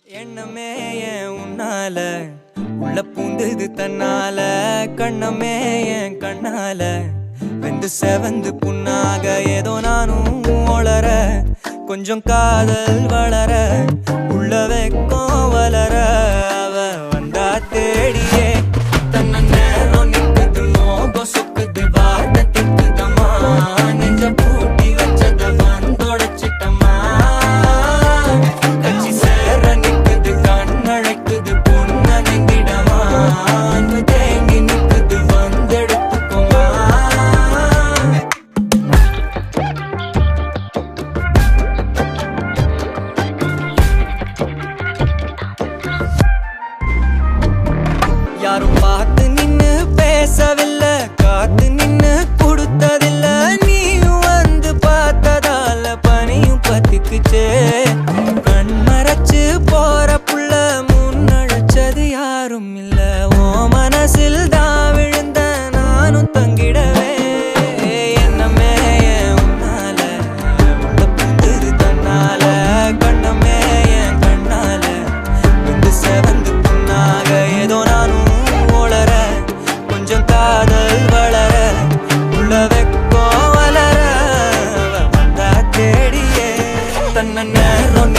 எண்ணமே ஏன் உன்னால உள்ள பூந்தது தன்னால கண்ணமே ஏன் கண்ணால வெந்து செவந்து புண்ணாக ஏதோ நானும் ஒளர கொஞ்சம் காதல் வளர உள்ள வெக்கம் வளர அவ வந்தா தேடியே தன்ன நேரம் நிக்குது மோகம் சொக்குது வார்த்தை திக்குதம்மா நெஞ்ச பூட்டி வச்சத வந்தொடைச்சிட்டம்மா கட்சி சேர நிக்குது கண்ணழைக்குது பொண்ண நெங்கிடமா அன்பு தேங்கி நிக்குது வந்தெடுத்துக்கோமா யாரும் பார்த்து நின்னு பேசவில்லை காத்து நின்னு கொடுத்ததில்ல நீயும் வந்து பார்த்ததால பனியும் பத்திக்குச்சே கண் மறைச்சு போற புள்ள முன்னழைச்சது யாரும் இல்ல ஓ மனசில் தான் விழுந்த நானும் தங்கிடவே என்னமே உன்னால உள்ள புந்தது தன்னால கண்ணமே என் கண்ணால வந்து செவந்து புண்ணாக ஏதோ நானும் ஒளர கொஞ்சம் காதல் வளர உள்ள வெக்கம் வளர வந்தா தேடியே தன்ன நேரம்